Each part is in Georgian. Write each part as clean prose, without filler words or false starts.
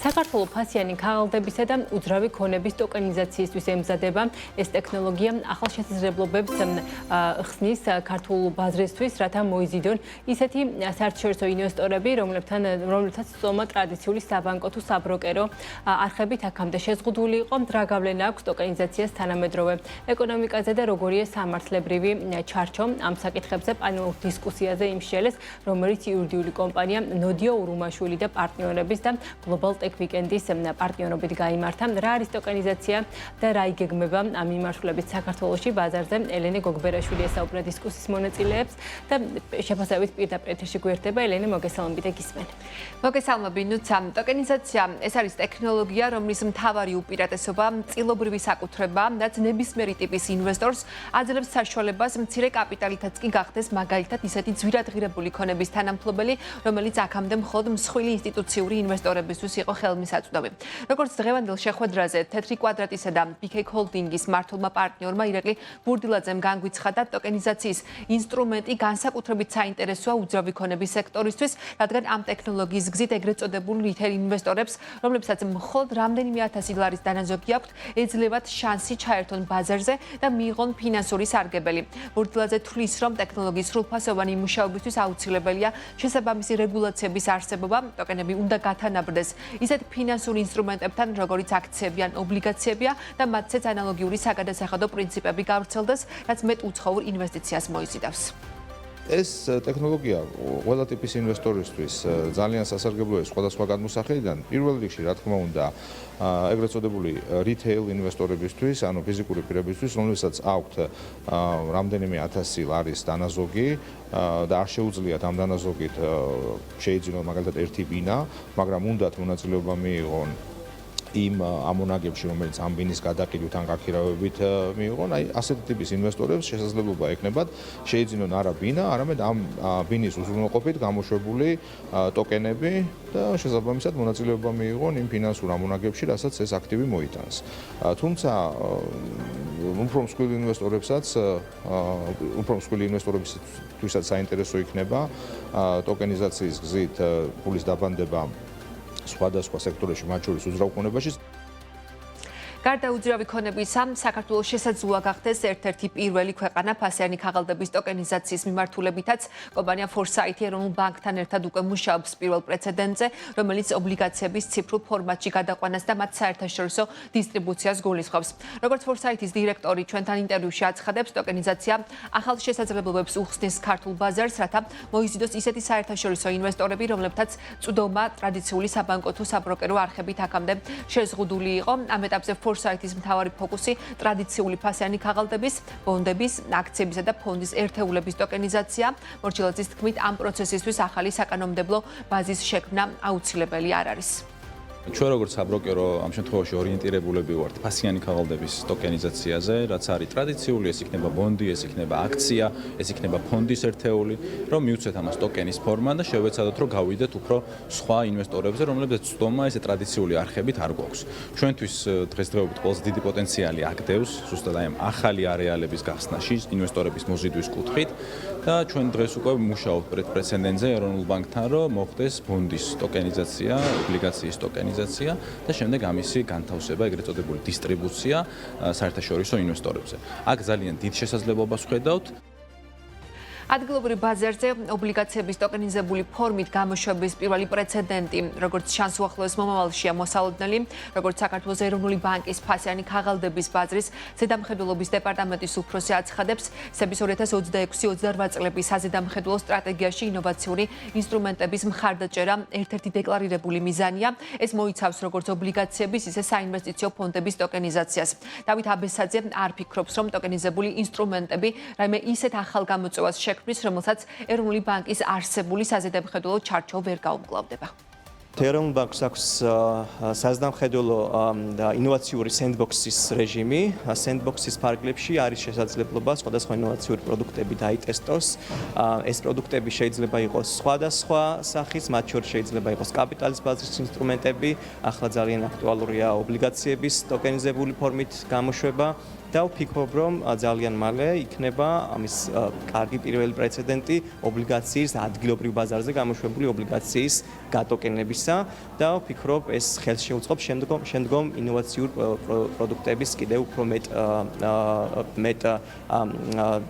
საქართველოს ფასიანი ქაღალდებისა და უძრავი ქონების ტოკენიზაციისთვის ემზადება. ეს ტექნოლოგია ახალ შესაძლებლობებს ხსნის ქართულ ბაზრისთვის, რათა მოიზიდონ ისეთი საერთაშორისო ინვესტორები, რომლებთაც სწომა ტრადიციული საბანკო თუ საბროკერო არხებით აქამდე შეზღუდული იყო. რა გავლენა აქვს ტოკენიზაციას თანამედროვე ეკონომიკაზე და როგორია სამართლებრივი ჩარჩო? ამ საკითხებზე პანელურ დისკუსიაზე იმსჯელეს, რომელიც იურიდიული კომპანია ნოდიო ურუმაშვილი და პარტნიორების და Global Tech Weekend-ის პარტნიორობით გაიმართა. რა არის ტოკენიზაცია და რა იგეგმება ამ მიმართულებით საქართველოში ბაზარზე? ელენე გოგბერაშვილი ესაუბრა დისკუსიის მონაწილეებს და შეფასებით პირდაპირ ეთერში გვერდება. ელენე, მოგესალმებით და გისმენ. მოგესალმები. ტოკენიზაცია ეს არის ტექნოლოგია, რომლის მთავარი უპირატესობა წილობრივი საკუთრება, რაც ნებისმიერი ტიპის ინვესტორს აძლევს საშუალებას მცირე კაპიტალითაც კი გახდეს მაგალითად ისეთი ძვირადღირებული ქონების თანამფლობელი, რომელიც აქამდე მხოლოდ მსხვილი ინსტიტუციური ინვესტორებისთვის იყო ხელმისაწვდომი. როგორც დღევანდელ შეხვედრაზე თეთრი კვადრატისა და BK Holding-ის მმართველმა პარტნიორმა ირაკლი ბურდილაძემ განგვიცხადა, ტოკენიზაციის ინსტრუმენტი განსაკუთრებით საინტერესოა უძრავი ქონების სექტორისთვის, რადგან ამ ტექნოლოგიის გზით ეგრეთ წოდებულ რითეილ ინვესტორებს, რომლებსაც მხოლოდ რამდენიმე ათასი დოლარის დანაზოგი აქვთ, ეძლევათ შანსი ჩაერთონ ბაზარზე და მიიღონ ფინანსური სარგებელი. ბურდილაძე თვლის, რომ ტექნოლოგიის სრულფასოვანი მუშაობისთვის აუცილებელია შესაბამისი რეგულაციების არსებობა, ტოკენები უნდა გათანაბრდეს ისეთ ფინანსურ ინსტრუმენტებთან, როგორიც აქციები ან ობლიგაციებია და მათცეც ანალოგიური საგადასახადო პრინციპები გავრცელდეს, რაც მეტ უცხოურ ინვესტიციას მოიზიდავს. ეს ტექნოლოგია ყველა ტიპის ინვესტორისთვის ძალიან სასარგებლოა სხვადასხვა გადმოსახედიდან. პირველ რიგში, რა თქმა უნდა, ეგრეთ წოდებული რითეილ ინვესტორებისთვის, ანუ ფიზიკური პირებისთვის, რომლებსაც აქვთ რამდენიმე ათასი ლარის დანაზოგი და არ შეუძლიათ ამ დანაზოგით შეიძინონ მაგალითად ერთი ბინა, მაგრამ უნდათ მონაწილეობა მიიღონ იმ ამონაგებში, რომელიც ამ ბინის გადაყიდვით ან გაქირავებით მიიღონ, აი ასეთი ტიპის ინვესტორებს შესაძლებლობა ექნებათ შეიძინონ არა ბინა, არამედ ამ ბინის უზრუნველყოფით გამოშვებული ტოკენები და შესაბამისად მონაწილეობა მიიღონ იმ ფინანსურ ამონაგებში, რასაც ეს აქტივი მოიტანს. თუმცა უფრო მსხვილი ინვესტორებისთვისაც საინტერესო იქნება ტოკენიზაციის გზით ფულის დაბანდება სხვადასხვა სექტორებში, მათ შორის უძრავ ქონებაში. გარდა უძრავი ქონებისა, საქართველოს შესაძლოა გახდეს ერთ-ერთი პირველი ქვეყანა ფასიანი ქაღალდების ტოკენიზაციის მიმართულებითაც კომპანია Foresight ეროვნულ ბანკთან ერთად უკვე მუშაობს პირველ პრეცედენტზე, რომელიც ობლიგაციების ციფრულ ფორმატში გადაყვანას და მათ საერთაშორისო დისტრიბუციას გულისხმობს. Როგორც Foresight-ის დირექტორი ჩვენთან ინტერვიუში აცხადებს, ტოკენიზაცია ახალ შესაძლებლობებს უხსნის ქართულ ბაზარს, რათა მოიზიდოს ისეთი საერთაშორისო ინვესტორები, რომლებთაც წვდომა ტრადიციული საბანკო თუ საბროკერო არხებით აქამდე შეზღუდული იყო. ამ ეტაპზე Foresight-ის მთავარი ფოკუსი ტრადიციული ფასიანი ქაღალდების, ბონდების, აქციებისა და ფონდის ერთეულების ტოკენიზაცია. მორჩილაძის თქმით, ამ პროცესისთვის ახალი საკანონმდებლო ბაზის შექმნა აუცილებელი არ არის. ჩვენ როგორც საბროკერო ამ შემთხვევაში ორიენტირებულები ვართ ფასიანი ქაღალდების ტოკენიზაციაზე, რაც არის ტრადიციული, ეს იქნება ბონდი, ეს იქნება აქცია, ეს იქნება ფონდის ერთეული, რომ მივცეთ ამას ტოკენის ფორმა და შევეცადოთ, რომ გავიდეთ უფრო სხვა ინვესტორებზე, რომლებსაც ცდომა ესე ტრადიციული არხებით არ გვაქვს. ჩვენთვის დღესდღეობით ყველაზე დიდი პოტენციალი აგდევს ზუსტად აი ამ ახალი არეალების გახსნაში, ინვესტორების მოზიდვის კუთხით და ჩვენ დღეს უკვე მუშაობთ პრეცედენტზე ეროვნულ ბანკთან, რომ მოხდეს ბონდის ტოკენიზაცია, ობლიგაციის ტოკენიზაცია და შემდეგ ამისი განთავსება, ეგრეთ წოდებული დისტრიბუცია საერთაშორისო ინვესტორებზე. აქ ძალიან დიდ შესაძლებლობას ვხედავთ. ადგილობრივ ბაზარზე ობლიგაციების ტოკენიზებული ფორმით გამოშვების პირველი პრეცედენტი, როგორც ჩანს უახლოეს მომავალშია მოსალოდნელი, როგორც საქართველოს ეროვნული ბანკის ფასიანი ქაღალდების ბაზრის ზედამხედველობის დეპარტამენტის უფროსი აცხადებს, სების 2026-28 წლების საზედამხედველო სტრატეგიაში ინოვაციური ინსტრუმენტების მხარდაჭერა ერთ-ერთი დეკლარირებული მიზანია. ეს მოიცავს როგორც ობლიგაციების, ისე საინვესტიციო ფონდების ტოკენიზაციას. დავით აბესაძე არ ფიქრობს, რომ ტოკენიზებული ინსტრუმენტები რაიმე ისეთ ახალ გამოწვევას შექმნის, რომელსაც ეროვნული ბანკის არსებული საზედამხედველო ჩარჩო ვერ გაუმკლავდება. ეროვნულ ბანკს აქვს საზედამხედველო და ინოვაციური სენდბოქსის რეჟიმი. სენდბოქსის ფარგლებში არის შესაძლებლობა სხვადასხვა ინოვაციური პროდუქტები დაიტესტოს. ეს პროდუქტები შეიძლება იყოს სხვადასხვა სახის, მათ შორის შეიძლება იყოს კაპიტალის ბაზრის ინსტრუმენტები, ახლა ძალიან აქტუალურია ობლიგაციების ტოკენიზებული ფორმით გამოშვება. და ვფიქრობ, რომ ძალიან მალე იქნება ამის კარგი პირველი პრეცედენტი ობლიგაციის ადგილობრივ ბაზარზე გამოშვებული ობლიგაციის გატოკენებისა და ვფიქრობ, ეს ხელს შეუწყობს შემდგომ ინოვაციურ პროდუქტების კიდევ უფრო მეტ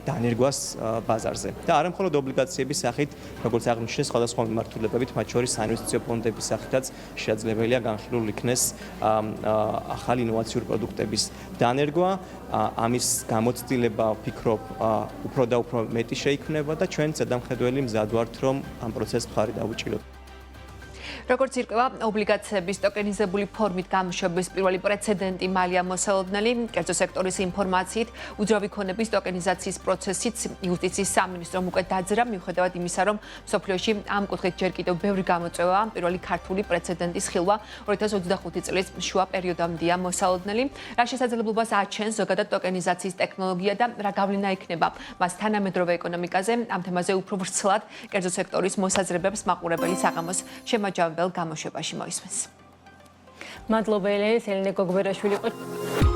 დანერგვას ბაზარზე. და არა მხოლოდ ობლიგაციების სახით, როგორც აღნიშნეს, სხვადასხვა მიმართულებებით, მათ შორის საინვესტიციო ფონდების სახითაც შესაძლებელია განხილულ იქნეს ახალი ინოვაციური პროდუქტების დანერგვა. ამის გამოცდილება ვფიქრობ, უფრო და უფრო მეტი შეიქმნება და ჩვენც ზედამხედველი მზად ვართ, რომ ამ პროცესს მხარი დავუჭიროთ. როგორც ირკვევა, ობლიგაციების ტოკენიზებული ფორმით გამოშვების პირველი პრეცედენტი მალია მოსალოდნელი, კერძო სექტორის ინფორმაციით, უძრავი ქონების ტოკენიზაციის პროცესიც იუსტიციის სამინისტრომ უკვე დაძრა, მიუხედავად იმისა, რომ მსოფლიოში ამ კუთხით ჯერ კიდევ ბევრი გამოწვევა, პირველი ქართული პრეცედენტის ხილვა 2025 წლის შუა პერიოდამდეა მოსალოდნელი. რა შესაძლებლობას აჩენს ზოგადად ტოკენიზაციის ტექნოლოგია და რა გავლენა ექნება მას თანამედროვე ეკონომიკაზე? ამ თემაზე უფრო ვრცლად კერძო სექტორის მოსაზრებებს მაყურებელი საღამოს შემაჯამებელ გამოშვებაში მოისმენს. მადლობა ელენე გოგბერაშვილი იყო.